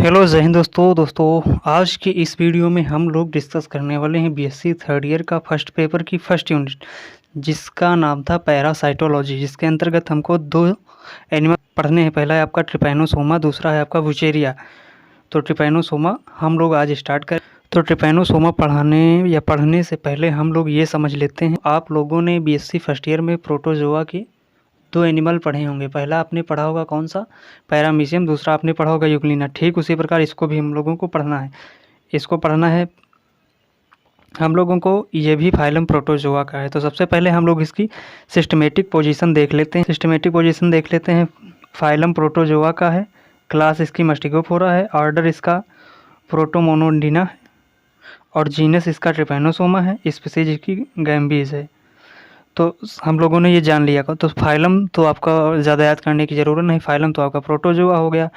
Hello जय हिंद दोस्तों आज के इस वीडियो में हम लोग डिस्कस करने वाले हैं बीएससी थर्ड ईयर का फर्स्ट पेपर की फर्स्ट यूनिट जिसका नाम था पैरासाइटोलॉजी, जिसके अंतर्गत हमको दो एनिमल पढ़ने हैं। पहला है आपका ट्रिपैनोसोमा, दूसरा है आपका वुचेरिया। तो ट्रिपैनोसोमा हम लोग आज स्टार्ट करें। तो ट्रिपैनोसोमा पढ़ने से पहले हम लोग ये समझ लेते हैं, आप लोगों ने बीएससी फर्स्ट ईयर में प्रोटोजोआ के दो एनिमल पढ़े होंगे। पहला आपने पढ़ा होगा कौन सा, पैरामीशियम, दूसरा आपने पढ़ा होगा यूग्लिना। ठीक उसी प्रकार इसको भी हम लोगों को पढ़ना है। इसको पढ़ना है हम लोगों को, ये भी फाइलम प्रोटोजोआ का है। तो सबसे पहले हम लोग इसकी सिस्टमेटिक पोजीशन देख लेते हैं। फाइलम प्रोटोजोआ का है, क्लास इसकी मस्टिगोफोरा है, ऑर्डर इसका प्रोटोमोनोडिना है और जीनस इसका ट्रिपैनोसोमा है, स्पीसीज इसकी गैम्बीज है। तो हम लोगों ने ये जान लिया। तो फाइलम तो आपका ज़्यादा याद करने की ज़रूरत नहीं, फाइलम तो आपका प्रोटोजोआ हो गया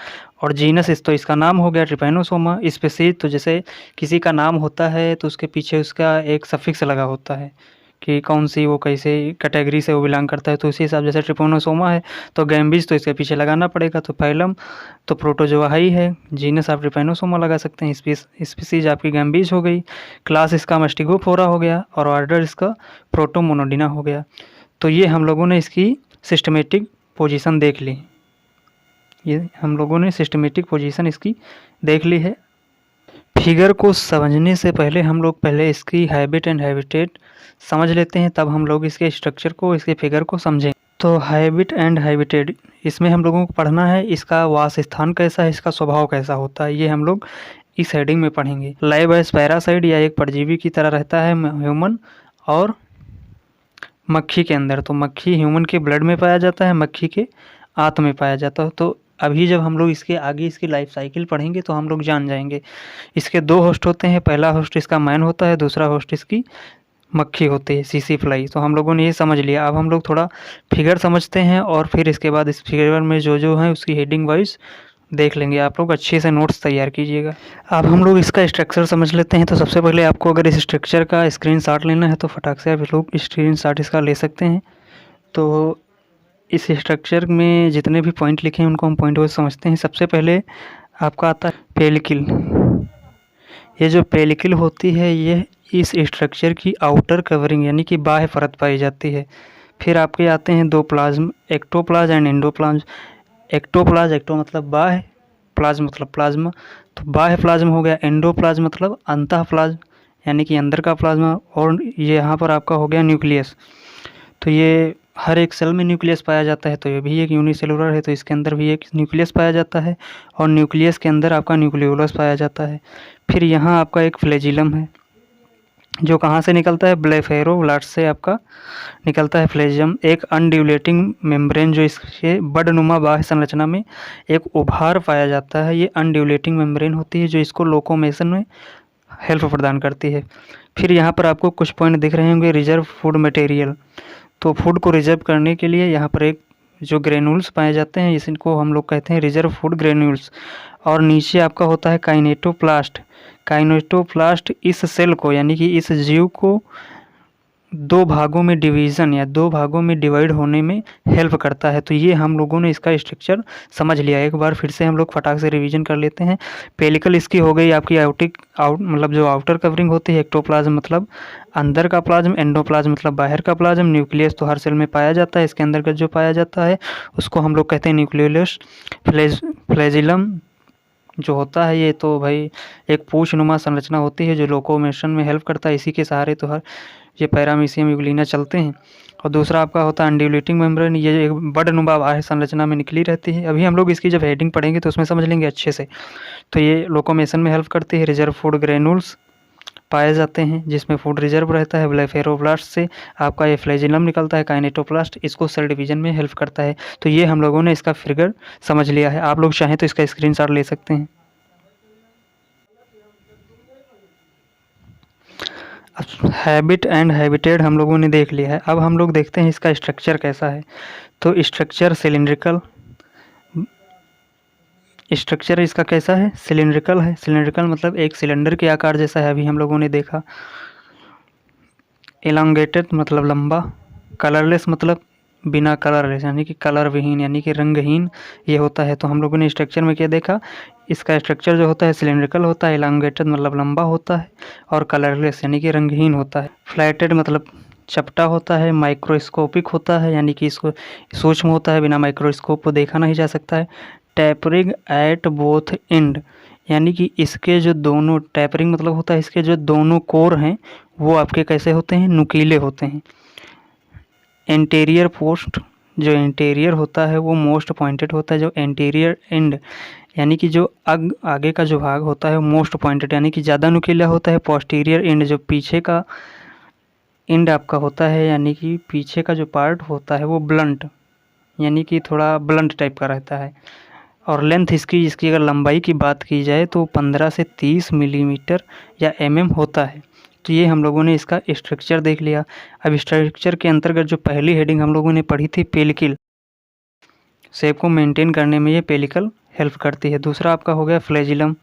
और जीनस तो इसका नाम हो गया ट्रिपैनोसोमा। स्पीसीज तो जैसे किसी का नाम होता है तो उसके पीछे उसका एक सफिक्स लगा होता है कि कौन सी वो कैसे कैटेगरी से वो बिलोंग करता है, तो उसी हिसाब जैसे ट्रिपैनोसोमा है तो गैम्बीज तो इसके पीछे लगाना पड़ेगा। तो फाइलम तो प्रोटोजोआ ही है, जीनस आप ट्रिपैनोसोमा लगा सकते हैं, स्पीसीज आपकी गैम्बीज हो गई, क्लास इसका मस्टिगोफोरा हो गया और ऑर्डर इसका प्रोटोमोनोडिना हो गया। तो ये हम लोगों ने इसकी सिस्टमेटिक पोजीशन देख ली। ये हम लोगों ने सिस्टमेटिक पोजीशन इसकी देख ली है। फिगर को समझने से पहले हम लोग पहले इसकी हैबिट एंड हैबिटेट समझ लेते हैं, तब हम लोग इसके स्ट्रक्चर को, इसके फिगर को समझें। तो हैबिट एंड हैबिटेट, इसमें हम लोगों को पढ़ना है इसका वास स्थान कैसा है, इसका स्वभाव कैसा होता है, ये हम लोग इस हेडिंग में पढ़ेंगे। लाइव एज पैरासाइट या एक परजीवी की तरह रहता है ह्यूमन और मक्खी के अंदर। तो मक्खी ह्यूमन के ब्लड में पाया जाता है, मक्खी के आंत में पाया जाता है। तो अभी जब हम लोग इसके आगे इसकी लाइफ साइकिल पढ़ेंगे तो हम लोग जान जाएंगे। इसके दो होस्ट होते हैं, पहला होस्ट इसका मैन होता है, दूसरा होस्ट इसकी मक्खी होती है, सीसी फ्लाई। तो हम लोगों ने ये समझ लिया। अब हम लोग थोड़ा फिगर समझते हैं और फिर इसके बाद इस फिगर में जो जो है उसकी हेडिंग वाइज देख लेंगे। आप लोग अच्छे से नोट्स तैयार कीजिएगा। अब हम लोग इसका स्ट्रक्चर समझ लेते हैं। तो सबसे पहले आपको अगर इस स्ट्रक्चर का स्क्रीनशॉट लेना है तो फटाक से आप लोग स्क्रीनशॉट इसका ले सकते हैं। तो इस स्ट्रक्चर में जितने भी पॉइंट लिखे हैं उनको हम पॉइंट वाइज समझते हैं। सबसे पहले आपका आता है पेलिकल। ये जो पेलिकल होती है ये इस स्ट्रक्चर की आउटर कवरिंग यानी कि बाह्य परत पाई जाती है। फिर आपके आते हैं दो plasm, ectoplasm and endoplasm. Ecto मतलब बाह्य, प्लाज्म मतलब प्लाज्मा, तो बाह्य प्लाज्म हो गया। एंडोप्लाज्म मतलब अंतः प्लाज्म यानी कि अंदर का प्लाज्मा। और ये यहाँ पर आपका हो गया न्यूक्लियस। तो ये हर एक सेल में न्यूक्लियस पाया जाता है, तो ये भी एक यूनिसेलुलर है, तो इसके अंदर भी एक न्यूक्लियस पाया जाता है और न्यूक्लियस के अंदर आपका न्यूक्लियोलस पाया जाता है। फिर यहाँ आपका एक फ्लैजिलम है जो कहाँ से निकलता है, ब्लेफेरोब्लास्ट से आपका निकलता है फ्लैजिलम। एक अनड्यूलेटिंग मेम्ब्रेन जो इसके बडनुमा बाह्य संरचना में एक उभार पाया जाता है, ये अनड्यूलेटिंग मेम्ब्रेन होती है जो इसको लोकोमेशन में हेल्प प्रदान करती है। फिर यहाँ पर आपको कुछ पॉइंट दिख रहे होंगे, रिजर्व फूड मटेरियल। तो फूड को रिजर्व करने के लिए यहाँ पर एक जो ग्रेन्यूल्स पाए जाते हैं इनको हम लोग कहते हैं रिजर्व फूड ग्रेन्यूल्स। और नीचे आपका होता है काइनेटोप्लास्ट। काइनेटोप्लास्ट इस सेल को यानी कि इस जीव को दो भागों में डिवीज़न या दो भागों में डिवाइड होने में हेल्प करता है। तो ये हम लोगों ने इसका स्ट्रक्चर समझ लिया। एक बार फिर से हम लोग फटाक से रिवीजन कर लेते हैं। पेलिकल इसकी हो गई आपकी मतलब जो आउटर कवरिंग होती है। एक्टोप्लाज्म मतलब अंदर का प्लाज्म, एंडोप्लाज्म मतलब बाहर का प्लाज्म। न्यूक्लियस तो हर सेल में पाया जाता है, इसके अंदर का जो पाया जाता है उसको हम लोग कहते हैं न्यूक्लियोलस। फ्लैजिलम जो होता है ये तो भाई एक पूछनुमा संरचना होती है जो लोकोमोशन में हेल्प करता है, इसी के सहारे तो हर ये पैरामीशियम यूग्लिना चलते हैं। और दूसरा आपका होता है अनड्यूलेटिंग मेम्ब्रेन, ये एक बडनुमा बाह्य संरचना में निकली रहती है। अभी हम लोग इसकी जब हेडिंग पढ़ेंगे तो उसमें समझ लेंगे अच्छे से। तो ये लोकोमेशन में हेल्प करती है। रिजर्व फूड ग्रेन्यूल्स पाए जाते हैं जिसमें फूड रिजर्व रहता है। ब्लेफेरोब्लास्ट से आपका ये फ्लैजिलम निकलता है, काइनेटोप्लास्ट इसको सेल डिवीजन में हेल्प करता है। तो ये हम लोगों ने इसका फिगर समझ लिया है। आप लोग चाहें तो इसका स्क्रीनशॉट ले सकते हैं। हैबिट एंड हैबिटेट हम लोगों ने देख लिया है। अब हम लोग देखते हैं इसका स्ट्रक्चर कैसा है। तो स्ट्रक्चर सिलिंड्रिकल, स्ट्रक्चर इसका कैसा है, सिलिंड्रिकल है। सिलिंड्रिकल मतलब एक सिलेंडर के आकार जैसा है, अभी हम लोगों ने देखा। एलोंगेटेड मतलब लंबा। कलरलेस मतलब बिना कलरलेस यानी कि कलर विहीन यानी कि रंगहीन ये होता है। तो हम लोगों ने स्ट्रक्चर में क्या देखा, इसका स्ट्रक्चर जो होता है सिलिंड्रिकल होता है, इलांगेटेड मतलब लंबा होता है, और कलरलेस यानी कि रंगहीन होता है। फ्लैटेड मतलब चपटा होता है, माइक्रोस्कोपिक होता है यानी कि इसको सूक्ष्म होता है, बिना माइक्रोस्कोप को देखा नहीं जा सकता है। टैपरिंग एट बोथ एंड यानी कि इसके जो दोनों, टैपरिंग मतलब होता है इसके जो दोनों कोर हैं वो आपके कैसे होते हैं, नुकीले होते हैं। एंटीरियर पोस्ट, जो इंटीरियर होता है वो मोस्ट पॉइंटेड होता है। जो एंटीरियर एंड यानी कि जो आगे का जो भाग होता है वो मोस्ट पॉइंटेड यानी कि ज़्यादा नुकीला होता है। पोस्टीरियर एंड, जो पीछे का एंड आपका होता है यानी कि पीछे का जो पार्ट होता है वो ब्लंट यानी कि थोड़ा ब्लंट टाइप का रहता है। और लेंथ इसकी अगर लंबाई की बात की जाए तो 15 से 30 मिलीमीटर या होता है। तो ये हम लोगों ने इसका स्ट्रक्चर देख लिया। अब स्ट्रक्चर के अंतर्गत जो पहली हेडिंग हम लोगों ने पढ़ी थी पेलिकल, शेप को मेंटेन करने में ये पेलिकल हेल्प करती है। दूसरा आपका हो गया फ्लैजिलम।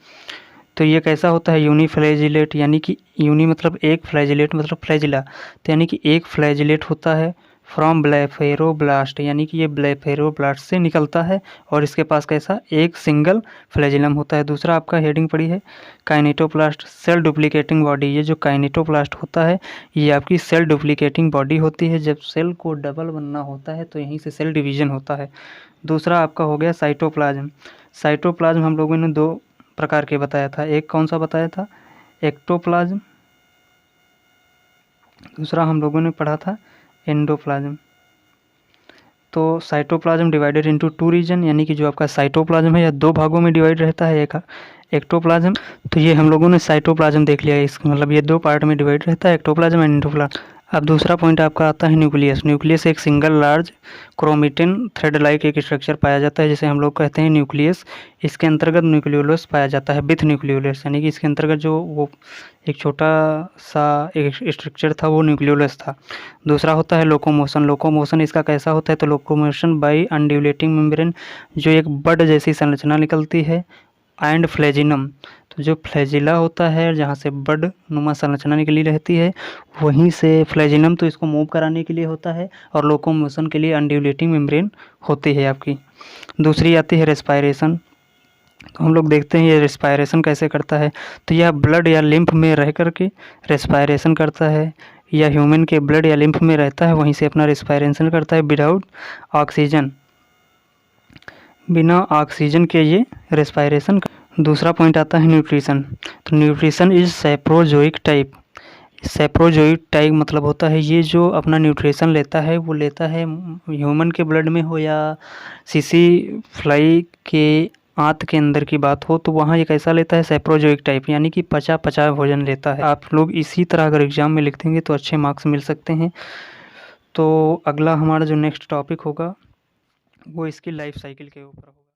तो ये कैसा होता है, यूनिफ्लैजिलेट यानी कि यूनी मतलब एक, फ्लैजिलेट मतलब फ्लैजिला, तो यानी कि एक फ्लैजिलेट होता है। फ्रॉम ब्लेफेरोब्लास्ट यानी कि ये ब्लेफेरोब्लास्ट से निकलता है और इसके पास कैसा एक सिंगल फ्लैजिलम होता है। दूसरा आपका हेडिंग पड़ी है काइनेटोप्लास्ट, सेल डुप्लीकेटिंग बॉडी। ये जो काइनेटोप्लास्ट होता है ये आपकी सेल डुप्लीकेटिंग बॉडी होती है। जब सेल को डबल बनना होता है तो यहीं से सेल डिवीजन होता है। दूसरा आपका हो गया साइटोप्लाज्म। साइटोप्लाज्म हम लोगों ने दो प्रकार के बताया था, एक कौन सा बताया था, एक्टोप्लाज्म, दूसरा हम लोगों ने पढ़ा था एंडोप्लाज्म। तो cytoplasm divided into two region यानी कि जो आपका साइटोप्लाज्म है या दो भागों में डिवाइड रहता है, एक एक्टोप्लाज्म। तो ये हम लोगों ने साइटोप्लाज्म देख लिया, इस मतलब ये दो पार्ट में डिवाइड रहता है, एक्टोप्लाज्म एंड एंडोप्लाज्म। अब दूसरा पॉइंट आपका आता है न्यूक्लियस। न्यूक्लियस एक single large chromatin thread like एक स्ट्रक्चर पाया जाता है जिसे हम लोग कहते हैं न्यूक्लियस। इसके अंतर्गत न्यूक्लियोलस पाया जाता है, विथ न्यूक्लियोलस यानी कि इसके अंतर्गत जो वो एक छोटा सा एक स्ट्रक्चर था वो न्यूक्लियोलस था। दूसरा होता है लोकोमोशन। लोकोमोशन इसका कैसा होता है, तो लोकोमोशन बाय अनड्यूलेटिंग मेम्ब्रेन, जो एक बड जैसी संरचना निकलती है। एंड फ्लैजिनम, तो जो फ्लैजिला होता है जहाँ से बड नुमा संरचना निकली रहती है वहीं से फ्लैजिनम तो इसको मूव कराने के लिए होता है, और लोकोमोशन के लिए अनड्यूलेटिंग मेम्ब्रेन होती है आपकी। दूसरी आती है रेस्पायरेशन। तो हम लोग देखते हैं ये रेस्पायरेशन कैसे करता है। तो यह ब्लड या लिम्फ में रह करके रेस्पायरेशन करता है, या ह्यूमन के ब्लड या लिम्फ में रहता है वहीं से अपना रेस्पायरेशन करता है विदाउट ऑक्सीजन, बिना ऑक्सीजन के ये रेस्पायरेशन। दूसरा पॉइंट आता है न्यूट्रिशन। तो न्यूट्रिशन इज सेप्रोजोइक टाइप। सेप्रोजोइक टाइप मतलब होता है ये जो अपना न्यूट्रिशन लेता है वो लेता है ह्यूमन के ब्लड में हो या सीसी फ्लाई के आंत के अंदर की बात हो तो वहाँ ये कैसा लेता है, सेप्रोजोइक टाइप यानी कि पचा पचा भोजन लेता है। आप लोग इसी तरह अगर एग्जाम में लिख देंगे तो अच्छे मार्क्स मिल सकते हैं। तो अगला हमारा जो नेक्स्ट टॉपिक होगा वो इसकी लाइफ साइकिल के ऊपर होगा।